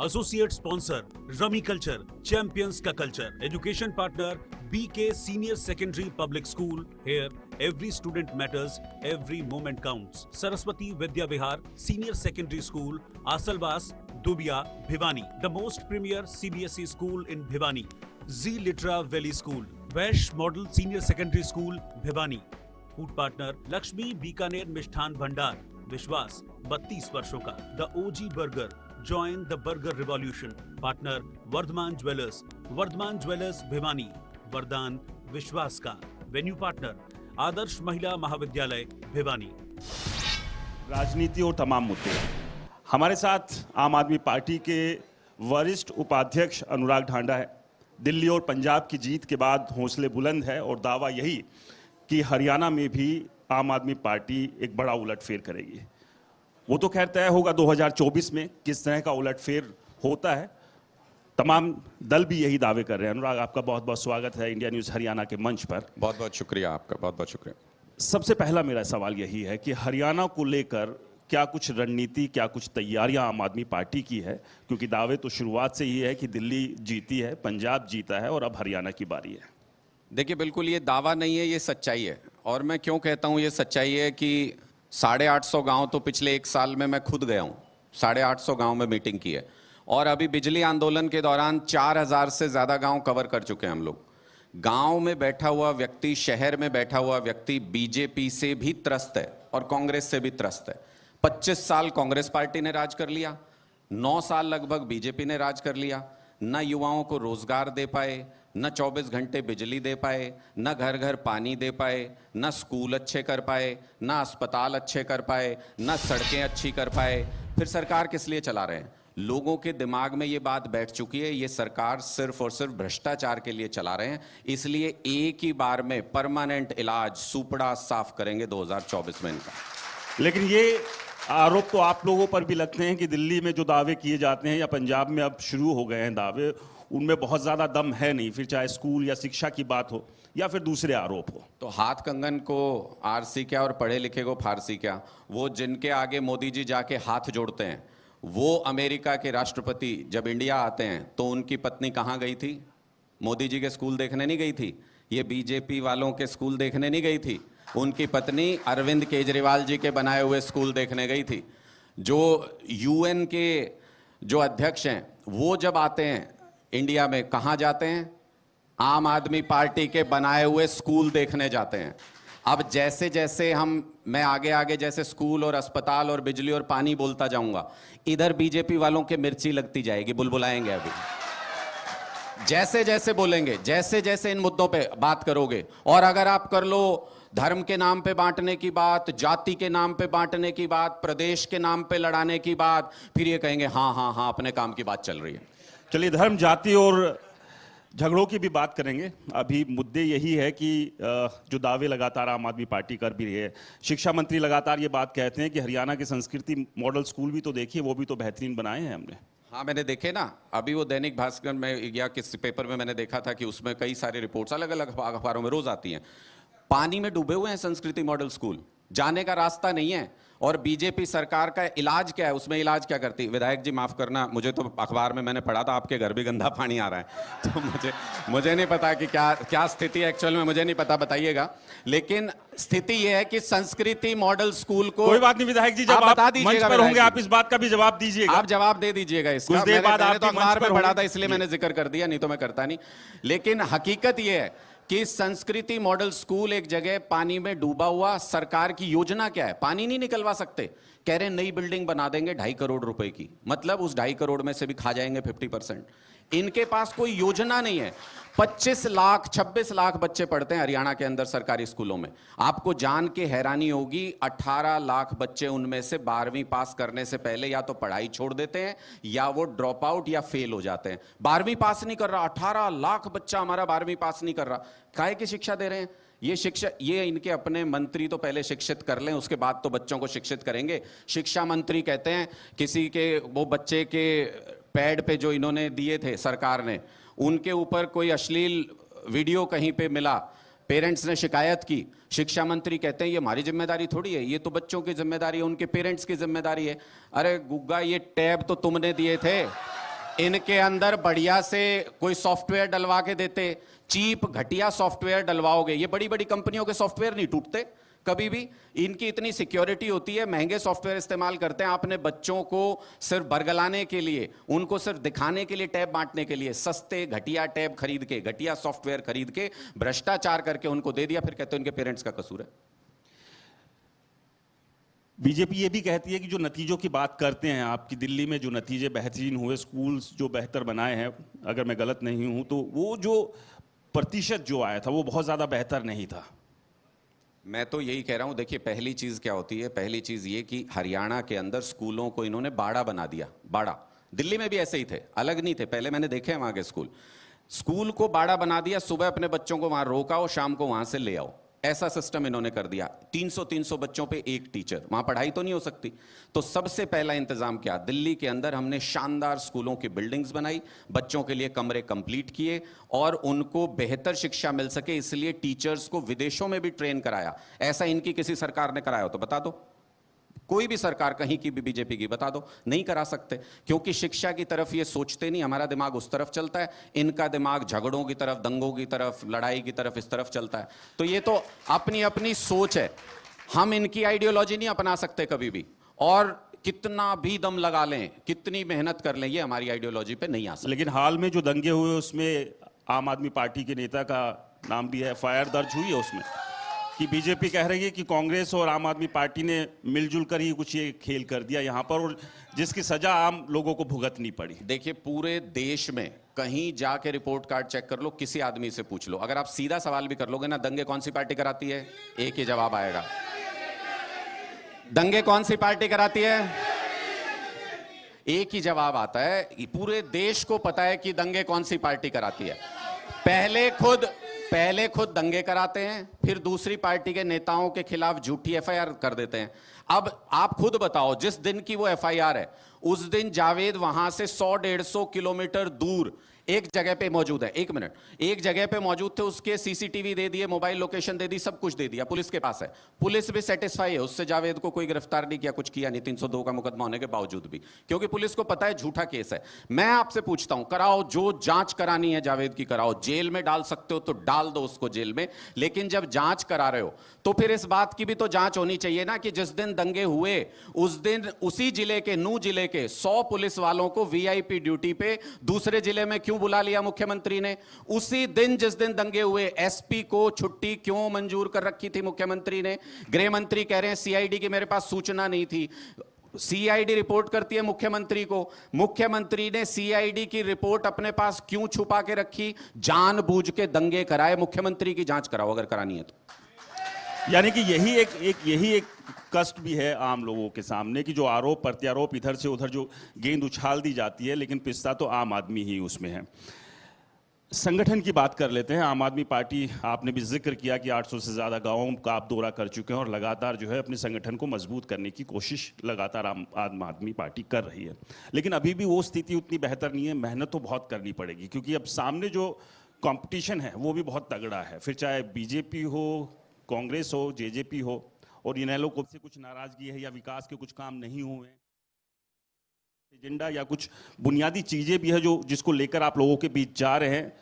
Associate sponsor Rummy Culture, champions का culture. Education partner BK senior secondary public school. Here every student matters, every moment counts. Saraswati Vidya Vihar senior secondary school, Asalwas, Dubiya, Bhiwani. The most premier CBSE school in Bhiwani. G Litera Valley school. Vaish model senior secondary school, Bhiwani. Food partner Lakshmi Bikaner Mishthan Bhandar. विश्वास 32 वर्षों का। The OG burger, join the burger revolution. Partner Vardhman jewellers Bhiwani. वरदान विश्वास का। Venue partner आदर्श महिला महाविद्यालय भिवानी। राजनीति और तमाम मुद्दे। हमारे साथ आम आदमी पार्टी के वरिष्ठ उपाध्यक्ष अनुराग ढांडा है। दिल्ली और पंजाब की जीत के बाद हौसले बुलंद है और दावा यही कि हरियाणा में भी आम आदमी पार्टी एक बड़ा उलटफेर करेगी। वो तो खैर तय होगा 2024 में किस तरह का उलटफेर होता है। तमाम दल भी यही दावे कर रहे हैं। अनुराग, आपका बहुत बहुत स्वागत है इंडिया न्यूज़ हरियाणा के मंच पर। बहुत बहुत शुक्रिया आपका, बहुत बहुत शुक्रिया। सबसे पहला मेरा सवाल यही है कि हरियाणा को लेकर क्या कुछ रणनीति, क्या कुछ तैयारियां आम आदमी पार्टी की है? क्योंकि दावे तो शुरुआत से ही है कि दिल्ली जीती है, पंजाब जीता है और अब हरियाणा की बारी है। देखिए, बिल्कुल ये दावा नहीं है, ये सच्चाई है। और मैं क्यों कहता हूँ ये सच्चाई है कि 850 गांव तो पिछले 1 साल में मैं खुद गया हूँ। 850 गांव में मीटिंग की है और अभी बिजली आंदोलन के दौरान 4000 से ज़्यादा गांव कवर कर चुके हैं हम लोग। गांव में बैठा हुआ व्यक्ति, शहर में बैठा हुआ व्यक्ति बीजेपी से भी त्रस्त है और कांग्रेस से भी त्रस्त है। 25 साल कांग्रेस पार्टी ने राज कर लिया, 9 साल लगभग बीजेपी ने राज कर लिया। न युवाओं को रोजगार दे पाए, न 24 घंटे बिजली दे पाए, न घर घर पानी दे पाए, न स्कूल अच्छे कर पाए, न अस्पताल अच्छे कर पाए, न सड़कें अच्छी कर पाए। फिर सरकार किस लिए चला रहे हैं? लोगों के दिमाग में ये बात बैठ चुकी है, ये सरकार सिर्फ और सिर्फ भ्रष्टाचार के लिए चला रहे हैं। इसलिए एक ही बार में परमानेंट इलाज, सुपड़ा साफ करेंगे 2024 में इनका। लेकिन ये आरोप तो आप लोगों पर भी लगते हैं कि दिल्ली में जो दावे किए जाते हैं या पंजाब में अब शुरू हो गए हैं दावे, उनमें बहुत ज़्यादा दम है नहीं। फिर चाहे स्कूल या शिक्षा की बात हो या फिर दूसरे आरोप हो। तो हाथ कंगन को आरसी क्या और पढ़े लिखे को फारसी क्या। वो जिनके आगे मोदी जी जाके हाथ जोड़ते हैं, वो अमेरिका के राष्ट्रपति जब इंडिया आते हैं तो उनकी पत्नी कहाँ गई थी? मोदी जी के स्कूल देखने नहीं गई थी, ये बीजेपी वालों के स्कूल देखने नहीं गई थी। उनकी पत्नी अरविंद केजरीवाल जी के बनाए हुए स्कूल देखने गई थी। जो UN के जो अध्यक्ष हैं वो जब आते हैं इंडिया में, कहाँ जाते हैं? आम आदमी पार्टी के बनाए हुए स्कूल देखने जाते हैं। अब जैसे जैसे मैं आगे आगे जैसे स्कूल और अस्पताल और बिजली और पानी बोलता जाऊंगा, इधर बीजेपी वालों के मिर्ची लगती जाएगी, बुलबुलाएंगे। अभी जैसे जैसे बोलेंगे, जैसे जैसे इन मुद्दों पे बात करोगे, और अगर आप कर लो धर्म के नाम पे बांटने की बात, जाति के नाम पे बांटने की बात, प्रदेश के नाम पे लड़ाने की बात, फिर ये कहेंगे हाँ हाँ हाँ अपने काम की बात चल रही है। चलिए, धर्म, जाति और झगड़ों की भी बात करेंगे। अभी मुद्दे यही है कि जो दावे लगातार आम आदमी पार्टी कर भी रही है, शिक्षा मंत्री लगातार ये बात कहते हैं कि हरियाणा के संस्कृति मॉडल स्कूल भी तो देखिए, वो भी तो बेहतरीन बनाए हैं हमने। हाँ, मैंने देखे ना। अभी वो दैनिक भास्कर में या किसी पेपर में मैंने देखा था कि उसमें कई सारे रिपोर्ट्स अलग अलग अखबारों में रोज आती हैं। पानी में डूबे हुए हैं संस्कृति मॉडल स्कूल, जाने का रास्ता नहीं है। और बीजेपी सरकार का इलाज क्या है? उसमें इलाज क्या करती? विधायक जी माफ करना, मुझे तो अखबार में मैंने पढ़ा था आपके घर भी गंदा पानी आ रहा है, तो मुझे नहीं पता कि क्या स्थिति है एक्चुअल में, मुझे नहीं पता, बताइएगा। लेकिन स्थिति यह है कि संस्कृति मॉडल स्कूल को, कोई बात नहीं विधायक जी, जब आप मंच पर होंगे आप इस बात का भी जवाब दीजिएगा। आप जवाब दे दीजिएगा इसका। कुछ देर बाद आप तो अखबार में पढ़ा था इसलिए मैंने जिक्र कर दिया, नहीं तो मैं करता नहीं। लेकिन हकीकत यह है कि संस्कृति मॉडल स्कूल एक जगह पानी में डूबा हुआ। सरकार की योजना क्या है? पानी नहीं निकलवा सकते, कह रहे नई बिल्डिंग बना देंगे 2.5 करोड़ रुपए की। मतलब उस 2.5 करोड़ में से भी खा जाएंगे 50%। इनके पास कोई योजना नहीं है। 25 लाख 26 लाख बच्चे पढ़ते हैं हरियाणा के अंदर सरकारी स्कूलों में। आपको जान के हैरानी होगी, 18 लाख बच्चे उनमें से 12वीं पास करने से पहले या तो पढ़ाई छोड़ देते हैं या वो ड्रॉप आउट या फेल हो जाते हैं। 12वीं पास नहीं कर रहा, 18 लाख बच्चा हमारा 12वीं पास नहीं कर रहा। काहे की शिक्षा दे रहे हैं? ये शिक्षा, ये इनके अपने मंत्री तो पहले शिक्षित कर लें, उसके बाद तो बच्चों को शिक्षित करेंगे। शिक्षा मंत्री कहते हैं किसी के वो बच्चे के पैड पे जो इन्होंने दिए थे सरकार ने, उनके ऊपर कोई अश्लील वीडियो कहीं पे मिला, पेरेंट्स ने शिकायत की। शिक्षा मंत्री कहते हैं ये हमारी जिम्मेदारी थोड़ी है, ये तो बच्चों की जिम्मेदारी है, उनके पेरेंट्स की जिम्मेदारी है। अरे गुग्गा, ये टैब तो तुमने दिए थे, इनके अंदर बढ़िया से कोई सॉफ्टवेयर डलवा के देते। चीप घटिया सॉफ्टवेयर डलवाओगे, ये बड़ी बड़ी कंपनियों के सॉफ्टवेयर नहीं टूटते कभी भी। इनकी इतनी सिक्योरिटी होती है, महंगे सॉफ्टवेयर इस्तेमाल करते हैं अपने बच्चों को सिर्फ बरगलाने के लिए, उनको सिर्फ दिखाने के लिए, टैब बांटने के लिए सस्ते घटिया टैब खरीद के, घटिया सॉफ्टवेयर खरीद के, भ्रष्टाचार करके उनको दे दिया, फिर कहते हैं उनके पेरेंट्स का कसूर है। बीजेपी ये भी कहती है कि जो नतीजों की बात करते हैं आपकी दिल्ली में जो नतीजे बेहतरीन हुए, स्कूल्स जो बेहतर बनाए हैं, अगर मैं गलत नहीं हूं तो वो जो प्रतिशत जो आया था वो बहुत ज़्यादा बेहतर नहीं था। मैं तो यही कह रहा हूं, देखिए पहली चीज क्या होती है, पहली चीज ये कि हरियाणा के अंदर स्कूलों को इन्होंने बाड़ा बना दिया। बाड़ा, दिल्ली में भी ऐसे ही थे, अलग नहीं थे, पहले मैंने देखे हैं वहां के स्कूल को बाड़ा बना दिया। सुबह अपने बच्चों को वहां रोकाओ, शाम को वहां से ले आओ, ऐसा सिस्टम इन्होंने कर दिया। 300 बच्चों पे एक टीचर, वहां पढ़ाई तो नहीं हो सकती। तो सबसे पहला इंतजाम क्या, दिल्ली के अंदर हमने शानदार स्कूलों की बिल्डिंग्स बनाई, बच्चों के लिए कमरे कंप्लीट किए और उनको बेहतर शिक्षा मिल सके इसलिए टीचर्स को विदेशों में भी ट्रेन कराया। ऐसा इनकी किसी सरकार ने कराया हो तो बता दो, कोई भी सरकार कहीं की भी बीजेपी की बता दो, नहीं करा सकते, क्योंकि शिक्षा की तरफ ये सोचते नहीं। हमारा दिमाग उस तरफ चलता है, इनका दिमाग झगड़ों की तरफ, दंगों की तरफ, लड़ाई की तरफ, इस तरफ चलता है। तो ये तो अपनी अपनी सोच है, हम इनकी आइडियोलॉजी नहीं अपना सकते कभी भी, और कितना भी दम लगा लें, कितनी मेहनत कर लें, ये हमारी आइडियोलॉजी पे नहीं आ सकता। लेकिन हाल में जो दंगे हुए उसमें आम आदमी पार्टी के नेता का नाम भी है, FIR दर्ज हुई है उसमें कि बीजेपी कह रही है कि कांग्रेस और आम आदमी पार्टी ने मिलजुल कर ही कुछ ये खेल कर दिया यहाँ पर, और जिसकी सजा आम लोगों को भुगतनी पड़ी। देखिए पूरे देश में कहीं जाके रिपोर्ट कार्ड चेक कर लो, किसी आदमी से पूछ लो, अगर आप सीधा सवाल भी कर लोगे ना, दंगे कौन सी पार्टी कराती है, एक ही जवाब आएगा, दंगे कौन सी पार्टी कराती है, एक ही जवाब आता है। पूरे देश को पता है कि दंगे कौन सी पार्टी कराती है। पहले खुद दंगे कराते हैं, फिर दूसरी पार्टी के नेताओं के खिलाफ झूठी FIR कर देते हैं। अब आप खुद बताओ, जिस दिन की वो FIR है उस दिन जावेद वहां से 100-150 किलोमीटर दूर एक जगह पे मौजूद है, एक मिनट, एक जगह पे मौजूद थे, उसके CCTV दे दिए, मोबाइल लोकेशन दे दी, सब कुछ दे दिया, पुलिस के पास है, पुलिस भी सेटिस्फाई है उससे, जावेद को कोई गिरफ्तार नहीं किया, कुछ किया नहीं, 302 का मुकदमा होने के बावजूद भी, क्योंकि पुलिस को पता है झूठा केस है। मैं आपसे पूछता हूं, कराओ, जो जांच करानी है जावेद की कराओ, जेल में डाल सकते हो तो डाल दो उसको जेल में, लेकिन जब जांच करा रहे हो तो फिर इस बात की भी तो जांच होनी चाहिए ना कि जिस दिन दंगे हुए उस दिन उसी जिले के, नूह जिले के 100 पुलिस वालों को VIP ड्यूटी पे दूसरे जिले में क्यों बुला लिया मुख्यमंत्री ने? उसी दिन जिस दिन दंगे हुए SP को छुट्टी क्यों मंजूर कर रखी थी मुख्यमंत्री ने? गृह मंत्री कह रहे हैं CID की मेरे पास सूचना नहीं थी, CID रिपोर्ट करती है मुख्यमंत्री को, मुख्यमंत्री ने CID की रिपोर्ट अपने पास क्यों छुपा के रखी? जानबूझ के दंगे कराए, मुख्यमंत्री की जांच कराओ अगर करानी है तो। यानी कि यही एक कष्ट भी है आम लोगों के सामने कि जो आरोप प्रत्यारोप इधर से उधर जो गेंद उछाल दी जाती है, लेकिन पिसता तो आम आदमी ही उसमें है। संगठन की बात कर लेते हैं। आम आदमी पार्टी, आपने भी जिक्र किया कि 800 से ज़्यादा गांवों का आप दौरा कर चुके हैं और लगातार जो है अपने संगठन को मजबूत करने की कोशिश लगातार आम आदमी पार्टी कर रही है, लेकिन अभी भी वो स्थिति उतनी बेहतर नहीं है। मेहनत तो बहुत करनी पड़ेगी क्योंकि अब सामने जो कंपटीशन है वो भी बहुत तगड़ा है, फिर चाहे बीजेपी हो, कांग्रेस हो, JJP हो, और इनेलो को से कुछ नाराजगी है या विकास के कुछ काम नहीं हुए, एजेंडा या कुछ बुनियादी चीजें भी है जो जिसको लेकर आप लोगों के बीच जा रहे हैं,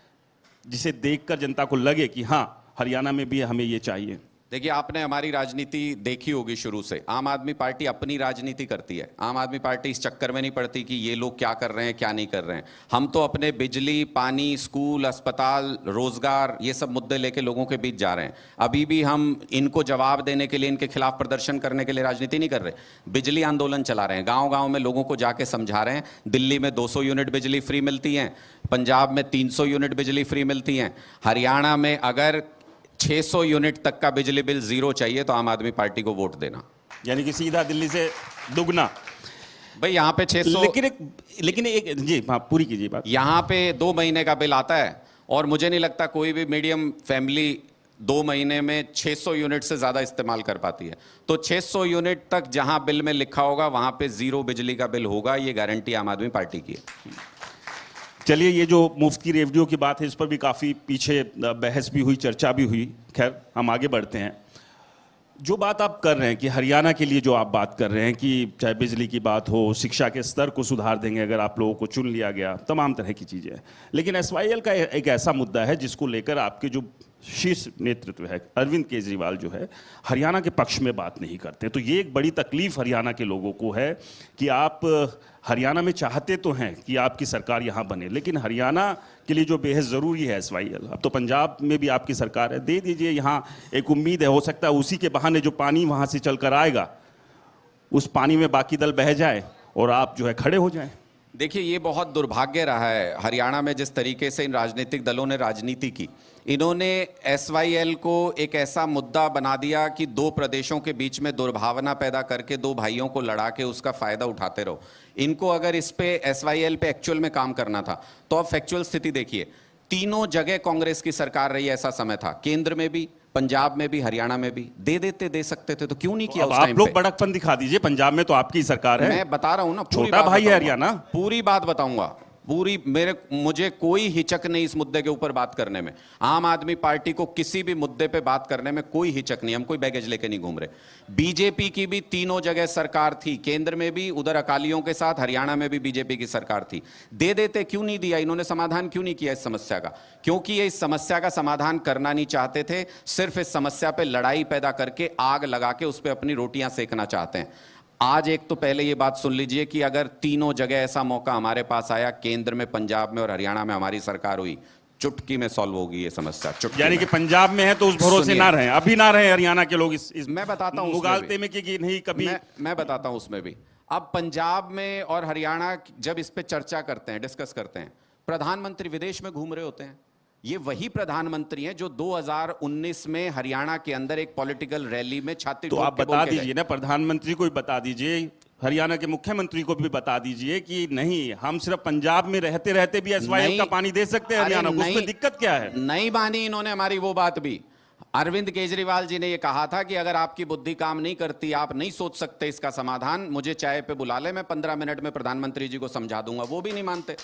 जिसे देखकर जनता को लगे कि हाँ हरियाणा में भी हमें ये चाहिए। देखिए आपने हमारी राजनीति देखी होगी शुरू से, आम आदमी पार्टी अपनी राजनीति करती है। आम आदमी पार्टी इस चक्कर में नहीं पड़ती कि ये लोग क्या कर रहे हैं क्या नहीं कर रहे हैं। हम तो अपने बिजली, पानी, स्कूल, अस्पताल, रोजगार, ये सब मुद्दे लेके लोगों के बीच जा रहे हैं। अभी भी हम इनको जवाब देने के लिए, इनके खिलाफ प्रदर्शन करने के लिए राजनीति नहीं कर रहे, बिजली आंदोलन चला रहे हैं, गाँव गाँव में लोगों को जाके समझा रहे हैं। दिल्ली में 200 यूनिट बिजली फ्री मिलती है, पंजाब में 300 यूनिट बिजली फ्री मिलती है, हरियाणा में अगर 600 यूनिट तक का बिजली बिल जीरो चाहिए तो आम आदमी पार्टी को वोट देना, यानी कि सीधा दिल्ली से दुगना। भाई यहाँ पे 600, लेकिन एक जी हाँ पूरी कीजिए बात। यहाँ पे 2 महीने का बिल आता है और मुझे नहीं लगता कोई भी मीडियम फैमिली 2 महीने में 600 यूनिट से ज्यादा इस्तेमाल कर पाती है। तो 600 यूनिट तक जहां बिल में लिखा होगा वहां पे जीरो बिजली का बिल होगा, ये गारंटी आम आदमी पार्टी की है। चलिए, ये जो मुफ्त की रेडियो की बात है इस पर भी काफ़ी पीछे बहस भी हुई, चर्चा भी हुई। खैर हम आगे बढ़ते हैं। जो बात आप कर रहे हैं कि हरियाणा के लिए जो आप बात कर रहे हैं कि चाहे बिजली की बात हो, शिक्षा के स्तर को सुधार देंगे अगर आप लोगों को चुन लिया गया, तमाम तरह की चीज़ें हैं। लेकिन एसवाईएल का एक ऐसा मुद्दा है जिसको लेकर आपके जो शीर्ष नेतृत्व है, अरविंद केजरीवाल जो है, हरियाणा के पक्ष में बात नहीं करते। तो ये एक बड़ी तकलीफ हरियाणा के लोगों को है कि आप हरियाणा में चाहते तो हैं कि आपकी सरकार यहाँ बने, लेकिन हरियाणा के लिए जो बेहद ज़रूरी है एसवाईएल, अब तो पंजाब में भी आपकी सरकार है, दे दीजिए। यहाँ एक उम्मीद है, हो सकता है उसी के बहाने जो पानी वहाँ से चल कर आएगा उस पानी में बाकी दल बह जाए और आप जो है खड़े हो जाएं। देखिए, ये बहुत दुर्भाग्य रहा है हरियाणा में जिस तरीके से इन राजनीतिक दलों ने राजनीति की। इन्होंने एसवाईएल को एक ऐसा मुद्दा बना दिया कि दो प्रदेशों के बीच में दुर्भावना पैदा करके दो भाइयों को लड़ा के उसका फायदा उठाते रहो। इनको अगर इस पे एसवाईएल पे एक्चुअल में काम करना था तो अब फैक्चुअल स्थिति देखिए, तीनों जगह कांग्रेस की सरकार रही, ऐसा समय था, केंद्र में भी, पंजाब में भी, हरियाणा में भी। दे सकते थे, तो क्यों नहीं किया? उस टाइम आप लोग बड़कपन दिखा दीजिए, पंजाब में तो आपकी सरकार है। मैं बता रहा हूं ना, छोटा भाई है हरियाणा। पूरी बात बताऊंगा, मुझे कोई हिचक नहीं इस मुद्दे के ऊपर बात करने में। आम आदमी पार्टी को किसी भी मुद्दे पे बात करने में कोई हिचक नहीं, हम कोई बैगेज लेके नहीं घूम रहे। बीजेपी की भी तीनों जगह सरकार थी, केंद्र में भी, उधर अकालियों के साथ हरियाणा में भी बीजेपी की सरकार थी। दे देते, क्यों नहीं दिया? इन्होंने समाधान क्यों नहीं किया इस समस्या का? क्योंकि ये इस समस्या का समाधान करना नहीं चाहते थे, सिर्फ इस समस्या पे लड़ाई पैदा करके, आग लगा के उस पर अपनी रोटियां सेकना चाहते हैं। आज एक तो पहले ये बात सुन लीजिए कि अगर तीनों जगह ऐसा मौका हमारे पास आया, केंद्र में, पंजाब में और हरियाणा में हमारी सरकार हुई, चुटकी में सॉल्व होगी ये समस्या। यानी कि पंजाब में है तो उस भरोसे ना रहे, अभी ना रहे हरियाणा के लोग इस मैं बताता हूं मुगालते में कि नहीं कभी। मैं बताता हूं उसमें भी। अब पंजाब में और हरियाणा जब इस पे चर्चा करते हैं, डिस्कस करते हैं, प्रधानमंत्री विदेश में घूम रहे होते हैं। ये वही प्रधानमंत्री हैं जो 2019 में हरियाणा के अंदर एक पॉलिटिकल रैली में छाती तो ठोक आप के बता बोल के दीजिए ना, प्रधानमंत्री को भी बता दीजिए, हरियाणा के मुख्यमंत्री को भी बता दीजिए कि नहीं, हम सिर्फ पंजाब में रहते रहते भी एसवाईएल का पानी दे सकते हैं हरियाणा को, उसमें दिक्कत क्या है? नहीं मानी इन्होंने हमारी वो बात भी। अरविंद केजरीवाल जी ने ये कहा था कि अगर आपकी बुद्धि काम नहीं करती, आप नहीं सोच सकते इसका समाधान, मुझे चाय पे बुला ले, मैं 15 मिनट में प्रधानमंत्री जी को समझा दूंगा। वो भी नहीं मानते,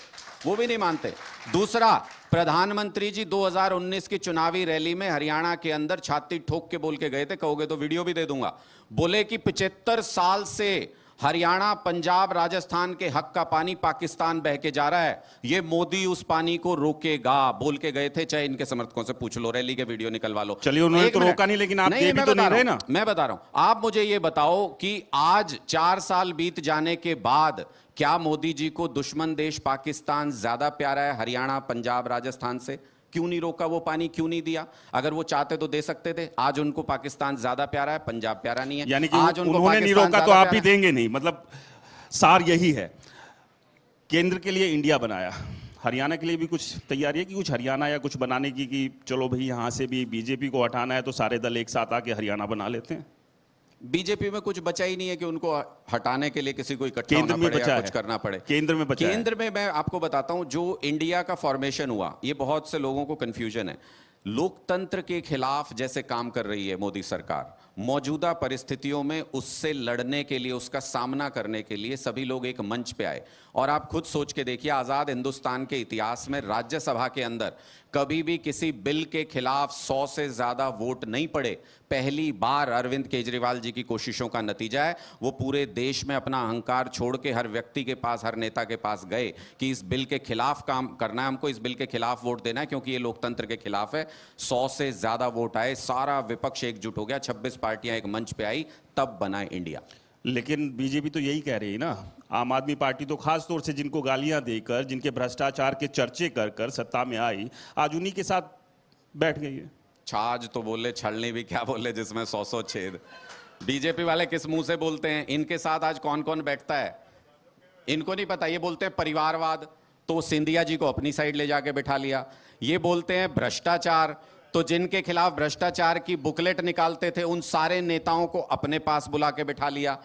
वो भी नहीं मानते। दूसरा, प्रधानमंत्री जी 2019 की चुनावी रैली में हरियाणा के अंदर छाती ठोक के बोल के गए थे, कहोगे तो वीडियो भी दे दूंगा। बोले कि 75 साल से हरियाणा, पंजाब, राजस्थान के हक का पानी पाकिस्तान बह के जा रहा है, ये मोदी उस पानी को रोकेगा, बोल के गए थे। चाहे इनके समर्थकों से पूछ लो, रैली के वीडियो निकलवा लो। चलिए, उन्होंने तो रोका नहीं, लेकिन आप ये भी तो नहीं रहे ना। मैं बता रहा हूं, आप मुझे ये बताओ कि आज 4 साल बीत जाने के बाद क्या मोदी जी को दुश्मन देश पाकिस्तान ज्यादा प्यारा है हरियाणा, पंजाब, राजस्थान से? क्यों नहीं रोका वो पानी, क्यों नहीं दिया? अगर वो चाहते तो दे सकते थे। आज उनको पाकिस्तान ज्यादा प्यारा है, पंजाब प्यारा नहीं है। यानी कि आज उन्होंने नहीं रोका तो आप भी देंगे नहीं, मतलब सार यही है। केंद्र के लिए इंडिया बनाया, हरियाणा के लिए भी कुछ तैयारी है कि कुछ हरियाणा या कुछ बनाने की, कि चलो भाई यहां से भी बीजेपी को हटाना है तो सारे दल एक साथ आके हरियाणा बना लेते हैं? बीजेपी में कुछ बचा ही नहीं है कि उनको हटाने के लिए किसी को इकट्ठा केंद्र होना में पड़े बचा या है, कुछ करना पड़े। केंद्र में बचा है। केंद्र में मैं आपको बताता हूं, जो इंडिया का फॉर्मेशन हुआ, ये बहुत से लोगों को कंफ्यूजन है। लोकतंत्र के खिलाफ जैसे काम कर रही है मोदी सरकार, मौजूदा परिस्थितियों में उससे लड़ने के लिए, उसका सामना करने के लिए सभी लोग एक मंच पे आए। और आप खुद सोच के देखिए, आजाद हिंदुस्तान के इतिहास में राज्यसभा के अंदर कभी भी किसी बिल के खिलाफ 100 से ज्यादा वोट नहीं पड़े। पहली बार अरविंद केजरीवाल जी की कोशिशों का नतीजा है। वो पूरे देश में अपना अहंकार छोड़ के हर व्यक्ति के पास, हर नेता के पास गए कि इस बिल के खिलाफ काम करना है, हमको इस बिल के खिलाफ वोट देना है, क्योंकि ये लोकतंत्र के खिलाफ है। 100 से ज्यादा वोट आए, सारा विपक्ष एकजुट हो गया, 26 पार्टियां एक मंच पे आई, तब बना इंडिया। लेकिन बीजेपी तो यही कह रही है ना, आम आदमी पार्टी तो खास तौर से जिनको गालियां देकर, जिनके भ्रष्टाचार के चर्चे कर कर सत्ता में आई, आज उन्हीं के साथ बैठ गई है। छाछ तो बोले, छलनी भी क्या बोले, जिसमें 100 छेद। बीजेपी वाले किस मुंह से बोलते हैं? इनके साथ आज कौन कौन बैठता है इनको नहीं पता। ये बोलते हैं परिवारवाद, तो सिंधिया जी को अपनी साइड ले जाके बिठा लिया। ये बोलते हैं भ्रष्टाचार, तो जिनके खिलाफ भ्रष्टाचार की बुकलेट निकालते थे उन सारे नेताओं को अपने पास बुला के बिठा लिया।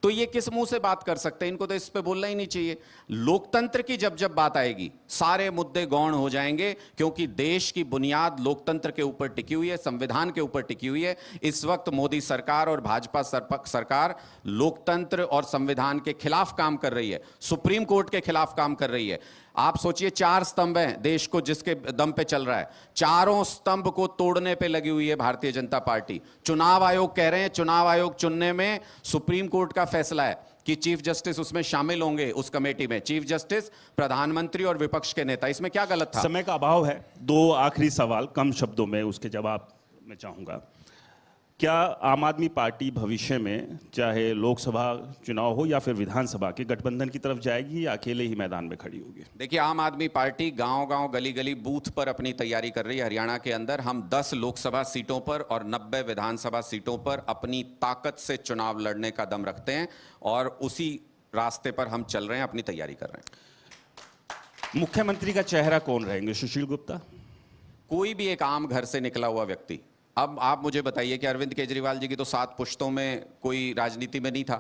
तो ये किस मुंह से बात कर सकते हैं? इनको तो इस पे बोलना ही नहीं चाहिए। लोकतंत्र की जब जब बात आएगी, सारे मुद्दे गौण हो जाएंगे, क्योंकि देश की बुनियाद लोकतंत्र के ऊपर टिकी हुई है, संविधान के ऊपर टिकी हुई है। इस वक्त मोदी सरकार और भाजपा सरकार लोकतंत्र और संविधान के खिलाफ काम कर रही है, सुप्रीम कोर्ट के खिलाफ काम कर रही है। आप सोचिए 4 स्तंभ हैं देश को जिसके दम पे चल रहा है, चारों स्तंभ को तोड़ने पे लगी हुई है भारतीय जनता पार्टी। चुनाव आयोग कह रहे हैं चुनाव आयोग चुनने में सुप्रीम कोर्ट का फैसला है कि चीफ जस्टिस उसमें शामिल होंगे, उस कमेटी में चीफ जस्टिस, प्रधानमंत्री और विपक्ष के नेता। इसमें क्या गलत था? समय का अभाव है, 2 आखिरी सवाल कम शब्दों में उसके जवाब मैं चाहूंगा। क्या आम आदमी पार्टी भविष्य में चाहे लोकसभा चुनाव हो या फिर विधानसभा के गठबंधन की तरफ जाएगी या अकेले ही मैदान में खड़ी होगी? देखिए, आम आदमी पार्टी गांव-गांव, गली-गली, बूथ पर अपनी तैयारी कर रही है। हरियाणा के अंदर हम 10 लोकसभा सीटों पर और 90 विधानसभा सीटों पर अपनी ताकत से चुनाव लड़ने का दम रखते हैं और उसी रास्ते पर हम चल रहे हैं, अपनी तैयारी कर रहे हैं। मुख्यमंत्री का चेहरा कौन रहेंगे? सुशील गुप्ता? कोई भी एक आम घर से निकला हुआ व्यक्ति। अब आप मुझे बताइए कि अरविंद केजरीवाल जी की तो 7 पुश्तों में कोई राजनीति में नहीं था।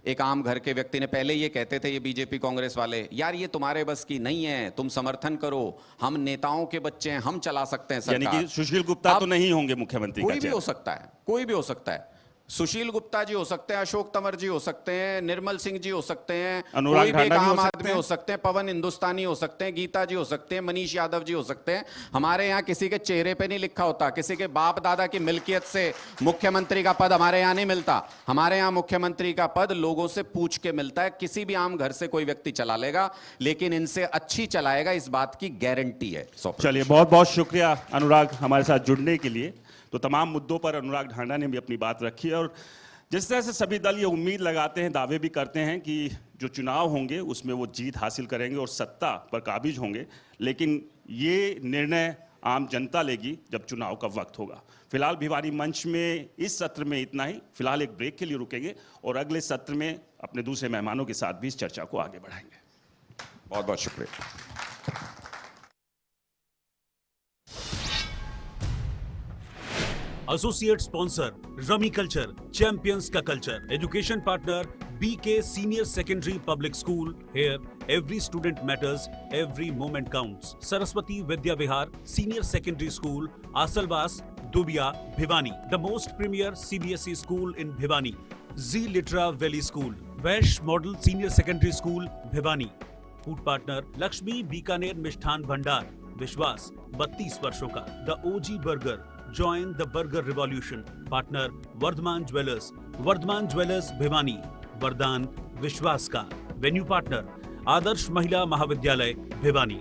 एक आम घर के व्यक्ति ने पहले ये कहते थे ये बीजेपी कांग्रेस वाले, यार ये तुम्हारे बस की नहीं है, तुम समर्थन करो, हम नेताओं के बच्चे हैं, हम चला सकते हैं सरकार। यानी कि सुशील गुप्ता तो नहीं होंगे मुख्यमंत्री? कोई भी हो सकता है, कोई भी हो सकता है। सुशील गुप्ता जी हो सकते हैं, अशोक तंवर जी हो सकते हैं, निर्मल सिंह जी हो सकते हैं, कोई भी एक आम आदमी हो सकते हैं, पवन हिंदुस्तानी हो सकते हैं, गीता जी हो सकते हैं, मनीष यादव जी हो सकते हैं। हमारे यहाँ किसी के चेहरे पे नहीं लिखा होता, किसी के बाप दादा की मिल्कियत से मुख्यमंत्री का पद हमारे यहाँ नहीं मिलता। हमारे यहाँ मुख्यमंत्री का पद लोगों से पूछ के मिलता है। किसी भी आम घर से कोई व्यक्ति चला लेगा, लेकिन इनसे अच्छी चलाएगा, इस बात की गारंटी है। चलिए, बहुत बहुत शुक्रिया अनुराग हमारे साथ जुड़ने के लिए। तो तमाम मुद्दों पर अनुराग ढांडा ने भी अपनी बात रखी है और जिस तरह से सभी दल ये उम्मीद लगाते हैं, दावे भी करते हैं कि जो चुनाव होंगे उसमें वो जीत हासिल करेंगे और सत्ता पर काबिज होंगे, लेकिन ये निर्णय आम जनता लेगी जब चुनाव का वक्त होगा। फिलहाल भिवानी मंच में इस सत्र में इतना ही। फिलहाल एक ब्रेक के लिए रुकेंगे और अगले सत्र में अपने दूसरे मेहमानों के साथ भी इस चर्चा को आगे बढ़ाएंगे। बहुत बहुत शुक्रिया। Associate sponsor Rummy Culture, Champions का culture. Education partner BK Senior Secondary Public School. Here, every student matters, every moment counts. Saraswati Vidya Vihar Senior Secondary School, Asalwas, Dubia, Bhiwani. The most premier CBSE school in Bhiwani. Z Litra Valley School. Vaish Model Senior Secondary School, Bhiwani. Food partner Lakshmi Bikaner Mishthan Bhandar. विश्वास 32 वर्षों का। The OG Burger. Join the burger revolution. Partner Vardhman Jewellers. Vardhman Jewellers Bhiwani. वरदान विश्वास का। Venue partner आदर्श महिला महाविद्यालय भिवानी।